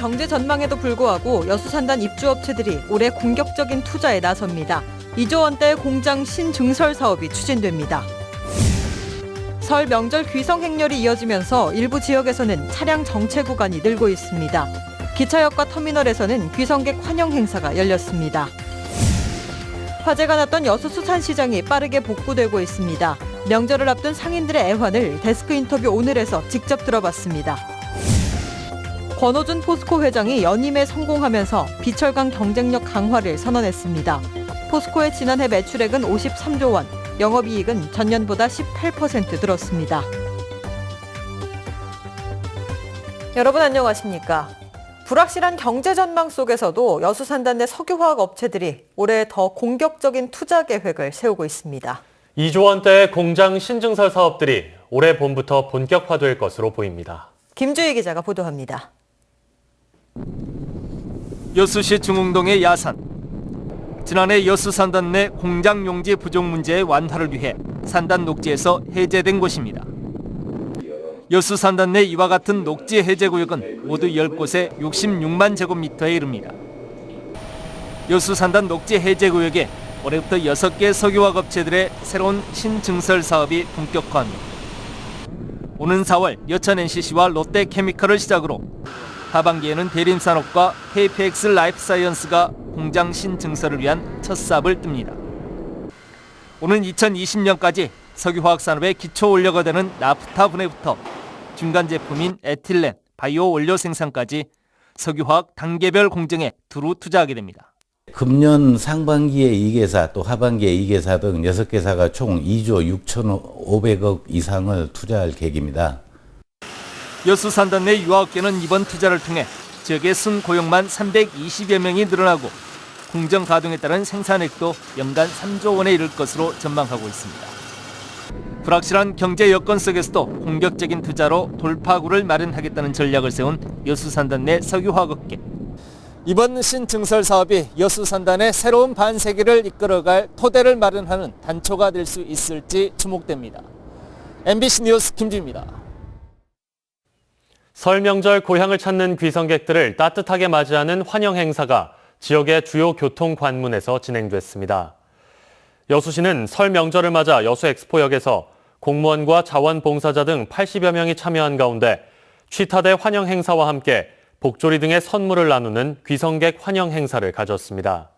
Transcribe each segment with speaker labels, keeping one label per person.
Speaker 1: 경제 전망에도 불구하고 여수산단 입주업체들이 올해 공격적인 투자에 나섭니다. 2조 원대의 공장 신증설 사업이 추진됩니다. 설 명절 귀성 행렬이 이어지면서 일부 지역에서는 차량 정체 구간이 늘고 있습니다. 기차역과 터미널에서는 귀성객 환영 행사가 열렸습니다. 화제가 났던 여수 수산시장이 빠르게 복구되고 있습니다. 명절을 앞둔 상인들의 애환을 데스크 인터뷰 오늘에서 직접 들어봤습니다. 권호준 포스코 회장이 연임에 성공하면서 비철강 경쟁력 강화를 선언했습니다. 포스코의 지난해 매출액은 53조 원, 영업이익은 전년보다 18% 늘었습니다. 여러분 안녕하십니까? 불확실한 경제 전망 속에서도 여수산단 내 석유화학 업체들이 올해 더 공격적인 투자 계획을 세우고 있습니다.
Speaker 2: 2조 원대의 공장 신증설 사업들이 올해 봄부터 본격화될 것으로 보입니다.
Speaker 1: 김주희 기자가 보도합니다.
Speaker 3: 여수시 중흥동의 야산. 지난해 여수산단 내 공장 용지 부족 문제의 완화를 위해 산단 녹지에서 해제된 곳입니다. 여수산단 내 이와 같은 녹지 해제구역은 모두 10곳에 66만 제곱미터에 이릅니다. 여수산단 녹지 해제구역에 올해부터 6개 석유화학 업체들의 새로운 신증설 사업이 본격화합니다. 오는 4월 여천 NCC와 롯데케미칼을 시작으로 하반기에는 대림산업과 KPX 라이프사이언스가 공장 신증설을 위한 첫 삽을 뜹니다. 오는 2020년까지 석유화학 산업의 기초 원료가 되는 나프타 분해부터 중간 제품인 에틸렌, 바이오 원료 생산까지 석유화학 단계별 공정에 두루 투자하게 됩니다.
Speaker 4: 금년 상반기에 2개사 또 하반기에 2개사 등 6개사가 총 2조 6,500억 이상을 투자할 계획입니다.
Speaker 3: 여수산단 내 유화업계는 이번 투자를 통해 지역의 순고용만 320여 명이 늘어나고 공정 가동에 따른 생산액도 연간 3조 원에 이를 것으로 전망하고 있습니다. 불확실한 경제 여건 속에서도 공격적인 투자로 돌파구를 마련하겠다는 전략을 세운 여수산단 내 석유화학업계. 이번 신증설 사업이 여수산단의 새로운 반세기를 이끌어갈 토대를 마련하는 단초가 될 수 있을지 주목됩니다. MBC 뉴스 김주입니다.
Speaker 2: 설 명절 고향을 찾는 귀성객들을 따뜻하게 맞이하는 환영 행사가 지역의 주요 교통 관문에서 진행됐습니다. 여수시는 설 명절을 맞아 여수 엑스포역에서 공무원과 자원봉사자 등 80여 명이 참여한 가운데 취타대 환영 행사와 함께 복조리 등의 선물을 나누는 귀성객 환영 행사를 가졌습니다.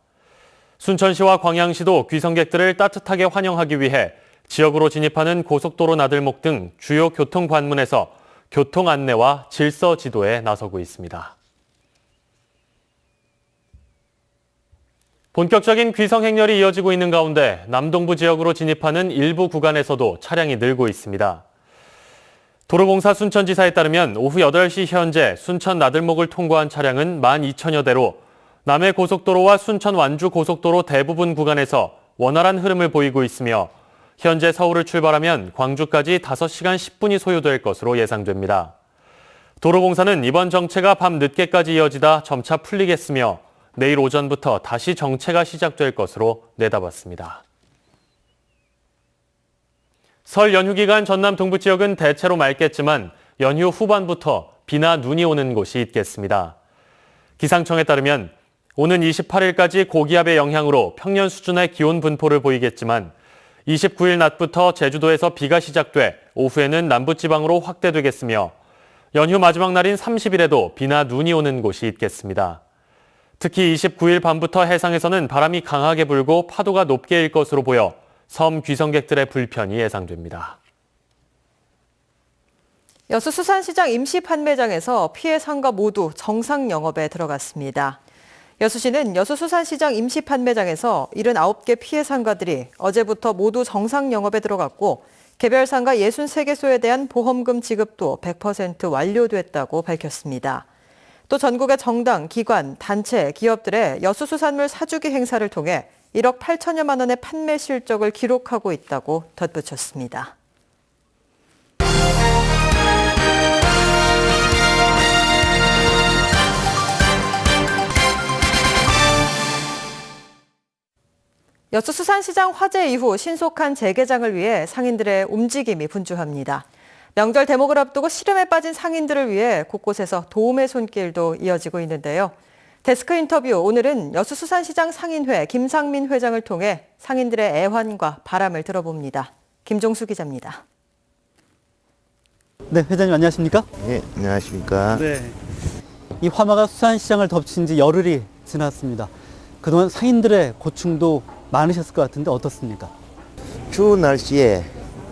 Speaker 2: 순천시와 광양시도 귀성객들을 따뜻하게 환영하기 위해 지역으로 진입하는 고속도로 나들목 등 주요 교통 관문에서 교통 안내와 질서 지도에 나서고 있습니다. 본격적인 귀성 행렬이 이어지고 있는 가운데 남동부 지역으로 진입하는 일부 구간에서도 차량이 늘고 있습니다. 도로공사 순천지사에 따르면 오후 8시 현재 순천 나들목을 통과한 차량은 12,000여 대로 남해 고속도로와 순천 완주 고속도로 대부분 구간에서 원활한 흐름을 보이고 있으며 현재 서울을 출발하면 광주까지 5시간 10분이 소요될 것으로 예상됩니다. 도로공사는 이번 정체가 밤 늦게까지 이어지다 점차 풀리겠으며 내일 오전부터 다시 정체가 시작될 것으로 내다봤습니다. 설 연휴 기간 전남 동부 지역은 대체로 맑겠지만 연휴 후반부터 비나 눈이 오는 곳이 있겠습니다. 기상청에 따르면 오는 28일까지 고기압의 영향으로 평년 수준의 기온 분포를 보이겠지만 29일 낮부터 제주도에서 비가 시작돼 오후에는 남부지방으로 확대되겠으며 연휴 마지막 날인 30일에도 비나 눈이 오는 곳이 있겠습니다. 특히 29일 밤부터 해상에서는 바람이 강하게 불고 파도가 높게 일 것으로 보여 섬 귀성객들의 불편이 예상됩니다.
Speaker 1: 여수 수산시장 임시 판매장에서 피해 상가 모두 정상 영업에 들어갔습니다. 여수시는 여수 수산시장 임시 판매장에서 79개 피해 상가들이 어제부터 모두 정상 영업에 들어갔고 개별 상가 63개소에 대한 보험금 지급도 100% 완료됐다고 밝혔습니다. 또 전국의 정당, 기관, 단체, 기업들의 여수수산물 사주기 행사를 통해 1억 8천여만 원의 판매 실적을 기록하고 있다고 덧붙였습니다. 여수수산시장 화재 이후 신속한 재개장을 위해 상인들의 움직임이 분주합니다. 명절 대목을 앞두고 시름에 빠진 상인들을 위해 곳곳에서 도움의 손길도 이어지고 있는데요. 데스크 인터뷰, 오늘은 여수수산시장 상인회 김상민 회장을 통해 상인들의 애환과 바람을 들어봅니다. 김종수 기자입니다.
Speaker 5: 네, 회장님 안녕하십니까?
Speaker 6: 네, 안녕하십니까.
Speaker 5: 네. 이 화마가 수산시장을 덮친 지 열흘이 지났습니다. 그동안 상인들의 고충도 많으셨을 것 같은데 어떻습니까?
Speaker 6: 추운 날씨에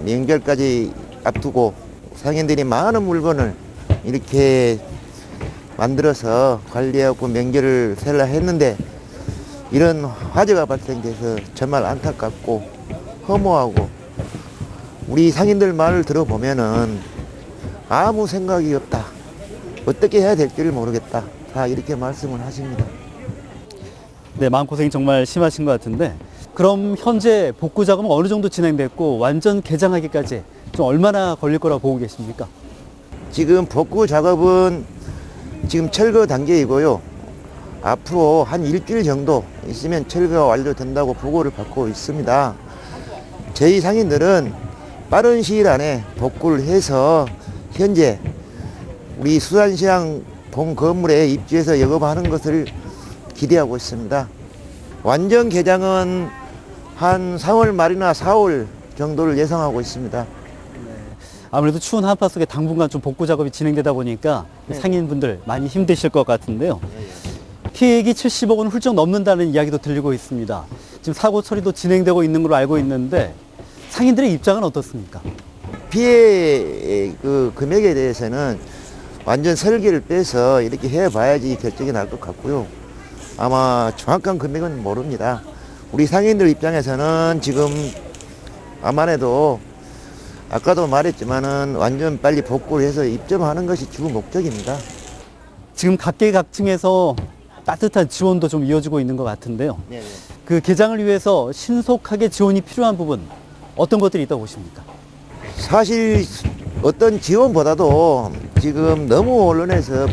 Speaker 6: 명절까지 앞두고 상인들이 많은 물건을 이렇게 만들어서 관리하고 명절을 세려 했는데 이런 화재가 발생돼서 정말 안타깝고 허무하고 우리 상인들 말을 들어보면은 아무 생각이 없다. 어떻게 해야 될지를 모르겠다. 다 이렇게 말씀을 하십니다.
Speaker 5: 네, 마음고생이 정말 심하신 것 같은데 그럼 현재 복구 작업은 어느 정도 진행됐고 완전 개장하기까지 좀 얼마나 걸릴 거라고 보고 계십니까?
Speaker 6: 지금 복구 작업은 지금 철거 단계이고요. 앞으로 한 일주일 정도 있으면 철거가 완료된다고 보고를 받고 있습니다. 저희 상인들은 빠른 시일 안에 복구를 해서 현재 우리 수산시장 본 건물에 입주해서 영업하는 것을 기대하고 있습니다. 완전 개장은 한 3월 말이나 4월 정도를 예상하고 있습니다.
Speaker 5: 아무래도 추운 한파 속에 당분간 좀 복구 작업이 진행되다 보니까 상인분들 많이 힘드실 것 같은데요. 피해액이 70억 원 훌쩍 넘는다는 이야기도 들리고 있습니다. 지금 사고 처리도 진행되고 있는 걸로 알고 있는데 상인들의 입장은 어떻습니까?
Speaker 6: 피해 그 금액에 대해서는 완전 설계를 빼서 이렇게 해봐야지 결정이 날 것 같고요. 아마 정확한 금액은 모릅니다. 우리 상인들 입장에서는 지금 암안에도 아까도 말했지만은 완전 빨리 복구를 해서 입점하는 것이 주 목적입니다.
Speaker 5: 지금 각계각층에서 따뜻한 지원도 좀 이어지고 있는 것 같은데요.
Speaker 6: 네네.
Speaker 5: 그 개장을 위해서 신속하게 지원이 필요한 부분 어떤 것들이 있다고 보십니까?
Speaker 6: 사실 어떤 지원보다도 지금 너무 언론에서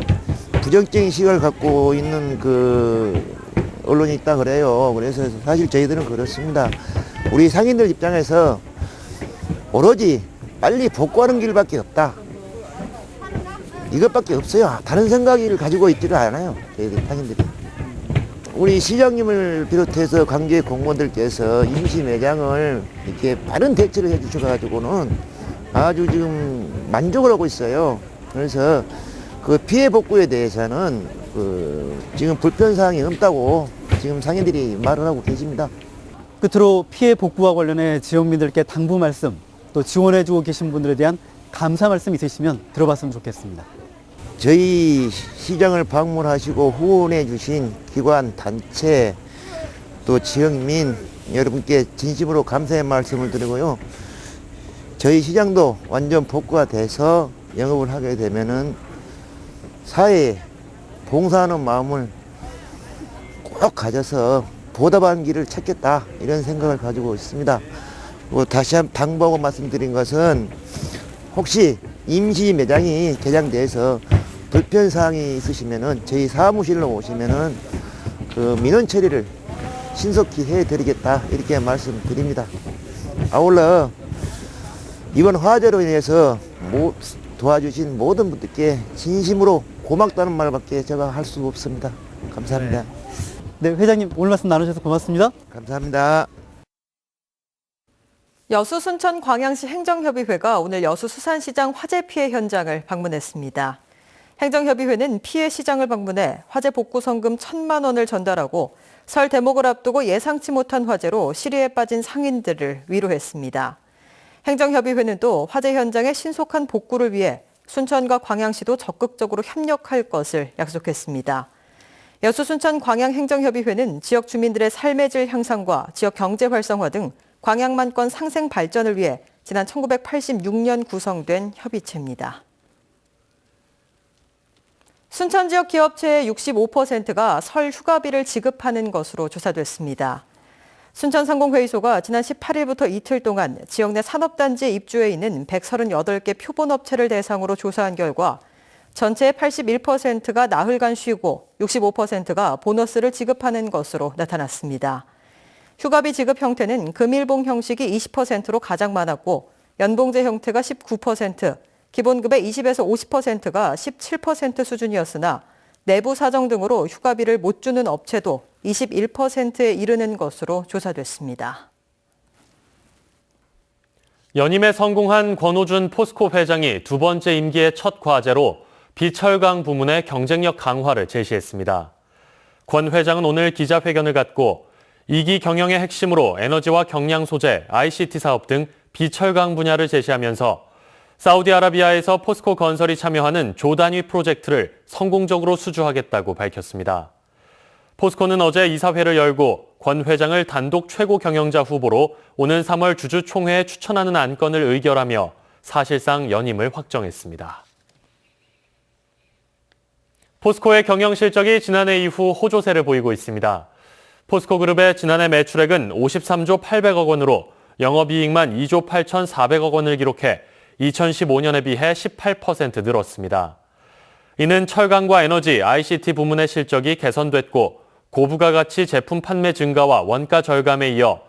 Speaker 6: 부정적인 시각을 갖고 있는 그 언론이 있다 그래요. 그래서 사실 저희들은 그렇습니다. 우리 상인들 입장에서 오로지 빨리 복구하는 길밖에 없다. 이것밖에 없어요. 다른 생각을 가지고 있지를 않아요. 저희들 상인들이. 우리 시장님을 비롯해서 관계 공무원들께서 임시 매장을 이렇게 바른 대처를 해 주셔가지고는 아주 지금 만족을 하고 있어요. 그래서 그 피해 복구에 대해서는 그 지금 불편사항이 없다고 지금 상인들이 말을 하고 계십니다.
Speaker 5: 끝으로 피해 복구와 관련해 지원민들께 당부 말씀 또 지원해주고 계신 분들에 대한 감사 말씀 있으시면 들어봤으면 좋겠습니다.
Speaker 6: 저희 시장을 방문하시고 후원해 주신 기관, 단체, 또 지역민 여러분께 진심으로 감사의 말씀을 드리고요. 저희 시장도 완전 복구가 돼서 영업을 하게 되면은 사회에 봉사하는 마음을 꼭 가져서 보답하는 길을 찾겠다 이런 생각을 가지고 있습니다. 다시 한번 당부하고 말씀드린 것은 혹시 임시 매장이 개장돼서 불편사항이 있으시면은 저희 사무실로 오시면은 그 민원 처리를 신속히 해드리겠다 이렇게 말씀드립니다. 아울러 이번 화재로 인해서 도와주신 모든 분들께 진심으로 고맙다는 말밖에 제가 할 수 없습니다. 감사합니다.
Speaker 5: 네, 회장님 오늘 말씀 나누셔서 고맙습니다.
Speaker 6: 감사합니다.
Speaker 1: 여수 순천 광양시 행정협의회가 오늘 여수 수산시장 화재 피해 현장을 방문했습니다. 행정협의회는 피해 시장을 방문해 화재 복구 성금 1,000만 원을 전달하고 설 대목을 앞두고 예상치 못한 화재로 시리에 빠진 상인들을 위로했습니다. 행정협의회는 또 화재 현장의 신속한 복구를 위해 순천과 광양시도 적극적으로 협력할 것을 약속했습니다. 여수 순천 광양 행정협의회는 지역 주민들의 삶의 질 향상과 지역 경제 활성화 등 광양만권 상생 발전을 위해 지난 1986년 구성된 협의체입니다. 순천 지역 기업체의 65%가 설 휴가비를 지급하는 것으로 조사됐습니다. 순천상공회의소가 지난 18일부터 이틀 동안 지역 내 산업단지에 입주해 있는 138개 표본업체를 대상으로 조사한 결과 전체의 81%가 나흘간 쉬고 65%가 보너스를 지급하는 것으로 나타났습니다. 휴가비 지급 형태는 금일봉 형식이 20%로 가장 많았고 연봉제 형태가 19%, 기본급의 20에서 50%가 17% 수준이었으나 내부 사정 등으로 휴가비를 못 주는 업체도 21%에 이르는 것으로 조사됐습니다.
Speaker 2: 연임에 성공한 권오준 포스코 회장이 두 번째 임기의 첫 과제로 비철강 부문의 경쟁력 강화를 제시했습니다. 권 회장은 오늘 기자회견을 갖고 2기 경영의 핵심으로 에너지와 경량 소재, ICT 사업 등 비철강 분야를 제시하면서 사우디아라비아에서 포스코 건설이 참여하는 조 단위 프로젝트를 성공적으로 수주하겠다고 밝혔습니다. 포스코는 어제 이사회를 열고 권 회장을 단독 최고 경영자 후보로 오는 3월 주주총회에 추천하는 안건을 의결하며 사실상 연임을 확정했습니다. 포스코의 경영 실적이 지난해 이후 호조세를 보이고 있습니다. 포스코그룹의 지난해 매출액은 53조 800억 원으로 영업이익만 2조 8,400억 원을 기록해 2015년에 비해 18% 늘었습니다. 이는 철강과 에너지, ICT 부문의 실적이 개선됐고 고부가가치 제품 판매 증가와 원가 절감에 이어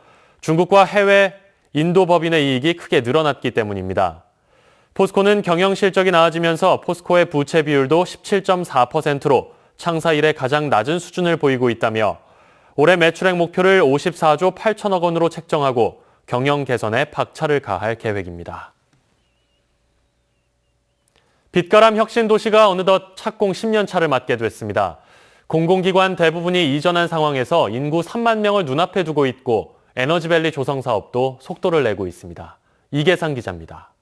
Speaker 2: 중국과 해외 인도 법인의 이익이 크게 늘어났기 때문입니다. 포스코는 경영 실적이 나아지면서 포스코의 부채 비율도 17.4%로 창사 이래 가장 낮은 수준을 보이고 있다며 올해 매출액 목표를 54조 8천억 원으로 책정하고 경영 개선에 박차를 가할 계획입니다. 빛가람 혁신도시가 어느덧 착공 10년 차를 맞게 됐습니다. 공공기관 대부분이 이전한 상황에서 인구 3만 명을 눈앞에 두고 있고 에너지밸리 조성 사업도 속도를 내고 있습니다. 이계상 기자입니다.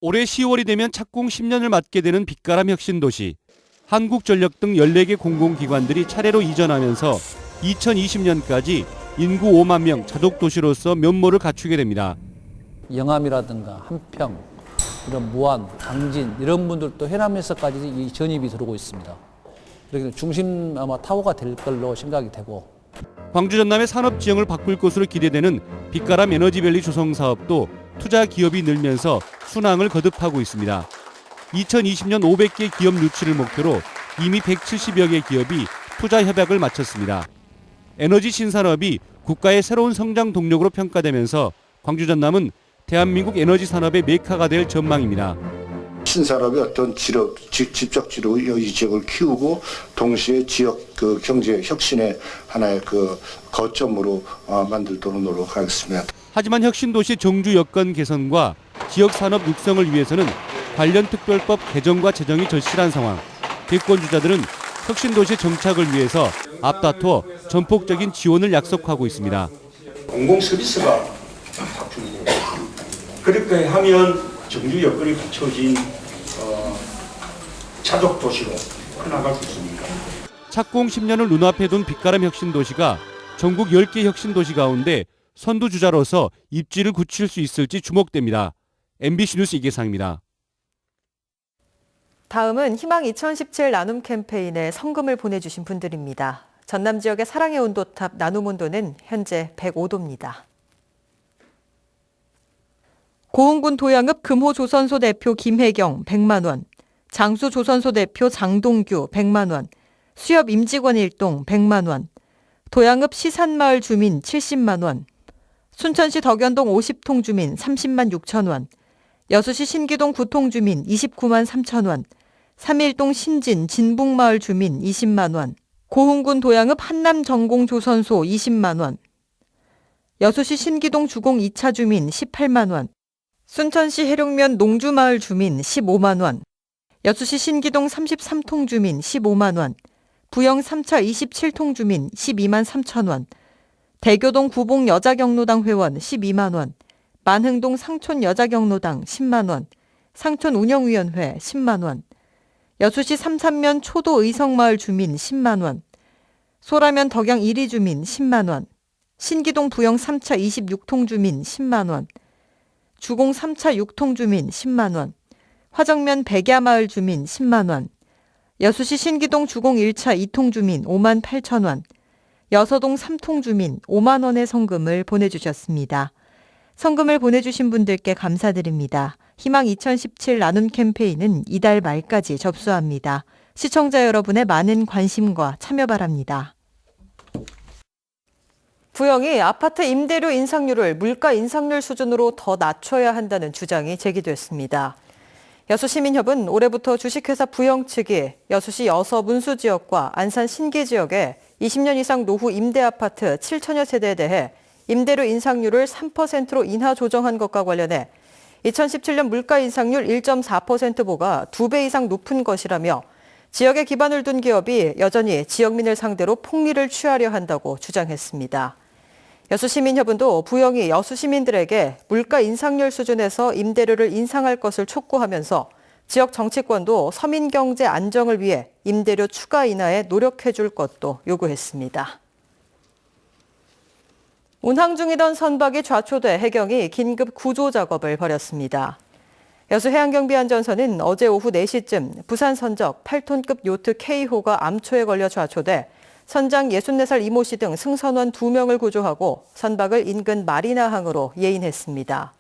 Speaker 7: 올해 10월이 되면 착공 10년을 맞게 되는 빛가람 혁신도시. 한국전력 등 14개 공공기관들이 차례로 이전하면서 2020년까지 인구 5만 명 자독도시로서 면모를 갖추게 됩니다.
Speaker 8: 영암이라든가 한평, 이런 무안, 당진 이런 분들도 해남에서까지 이 전입이 들어오고 있습니다. 그래서 중심 아마 타워가 될 걸로 생각이 되고.
Speaker 7: 광주 전남의 산업 지형을 바꿀 것으로 기대되는 빛가람 에너지밸리 조성 사업도 투자 기업이 늘면서 순항을 거듭하고 있습니다. 2020년 500개 기업 유치를 목표로 이미 170여 개 기업이 투자 협약을 마쳤습니다. 에너지 신산업이 국가의 새로운 성장 동력으로 평가되면서 광주 전남은 대한민국 에너지 산업의 메카가 될 전망입니다.
Speaker 9: 신산업의 어떤 집적지로 이 지역을 키우고 동시에 지역 경제 혁신의 하나의 거점으로 만들도록 노력하겠습니다.
Speaker 7: 하지만 혁신도시 정주 여건 개선과 지역 산업 육성을 위해서는 관련 특별법 개정과 재정이 절실한 상황. 대권 주자들은 혁신도시 정착을 위해서 앞다퉈 전폭적인 지원을 약속하고 있습니다.
Speaker 10: 공공 서비스가 바뀌고 그렇게 하면 정주 여건이 갖춰진 자족 도시로 커나갈 수 있습니다.
Speaker 7: 착공 10년을 눈앞에 둔 빛가람 혁신도시가 전국 10개 혁신도시 가운데 선두주자로서 입지를 굳힐 수 있을지 주목됩니다. MBC 뉴스 이계상입니다.
Speaker 1: 다음은 희망 2017 나눔 캠페인에 성금을 보내주신 분들입니다. 전남 지역의 사랑의 온도탑 나눔 온도는 현재 105도입니다. 고흥군 도양읍 금호조선소 대표 김혜경 100만 원, 장수조선소 대표 장동규 100만 원, 수협 임직원 일동 100만 원, 도양읍 시산마을 주민 70만 원, 순천시 덕연동 50통 주민 30만 6천 원, 여수시 신기동 9통 주민 29만 3천 원, 3일동 신진 진북마을 주민 20만 원, 고흥군 도양읍 한남전공조선소 20만 원, 여수시 신기동 주공 2차 주민 18만 원, 순천시 해룡면 농주마을 주민 15만 원, 여수시 신기동 33통 주민 15만 원, 부영 3차 27통 주민 12만 3천 원, 대교동 구봉 여자경로당 회원 12만 원, 만흥동 상촌 여자경로당 10만 원, 상촌 운영위원회 10만 원, 여수시 삼산면 초도 의성마을 주민 10만 원, 소라면 덕양 1위 주민 10만 원, 신기동 부영 3차 26통 주민 10만 원, 주공 3차 6통 주민 10만 원, 화정면 백야마을 주민 10만 원, 여수시 신기동 주공 1차 2통 주민 5만 8천 원, 여서동 3통 주민 5만 원의 성금을 보내주셨습니다. 성금을 보내주신 분들께 감사드립니다. 희망 2017 나눔 캠페인은 이달 말까지 접수합니다. 시청자 여러분의 많은 관심과 참여 바랍니다. 부영이 아파트 임대료 인상률을 물가 인상률 수준으로 더 낮춰야 한다는 주장이 제기됐습니다. 여수시민협은 올해부터 주식회사 부영 측이 여수시 여서 문수 지역과 안산 신기 지역에 20년 이상 노후 임대 아파트 7천여 세대에 대해 임대료 인상률을 3%로 인하 조정한 것과 관련해 2017년 물가 인상률 1.4%보다 2배 이상 높은 것이라며 지역에 기반을 둔 기업이 여전히 지역민을 상대로 폭리를 취하려 한다고 주장했습니다. 여수시민협은도 부영이 여수시민들에게 물가 인상률 수준에서 임대료를 인상할 것을 촉구하면서 지역 정치권도 서민 경제 안정을 위해 임대료 추가 인하에 노력해 줄 것도 요구했습니다. 운항 중이던 선박이 좌초돼 해경이 긴급 구조 작업을 벌였습니다. 여수해양경비안전선은 어제 오후 4시쯤 부산 선적 8톤급 요트 K호가 암초에 걸려 좌초돼 선장 64살 이모 씨 등 승선원 2명을 구조하고 선박을 인근 마리나항으로 예인했습니다.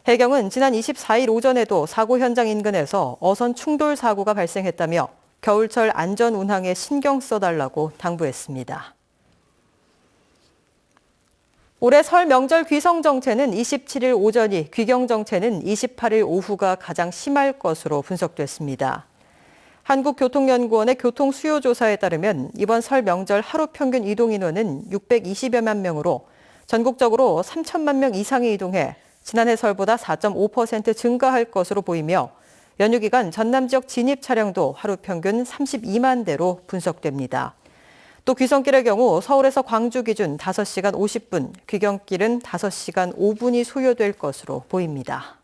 Speaker 1: 해경은 지난 24일 오전에도 사고 현장 인근에서 어선 충돌 사고가 발생했다며 겨울철 안전 운항에 신경 써달라고 당부했습니다. 올해 설 명절 귀성 정체는 27일 오전이, 귀경 정체는 28일 오후가 가장 심할 것으로 분석됐습니다. 한국교통연구원의 교통수요조사에 따르면 이번 설 명절 하루 평균 이동 인원은 620여만 명으로 전국적으로 3천만 명 이상이 이동해 지난해 설보다 4.5% 증가할 것으로 보이며 연휴 기간 전남 지역 진입 차량도 하루 평균 32만 대로 분석됩니다. 또 귀성길의 경우 서울에서 광주 기준 5시간 50분, 귀경길은 5시간 5분이 소요될 것으로 보입니다.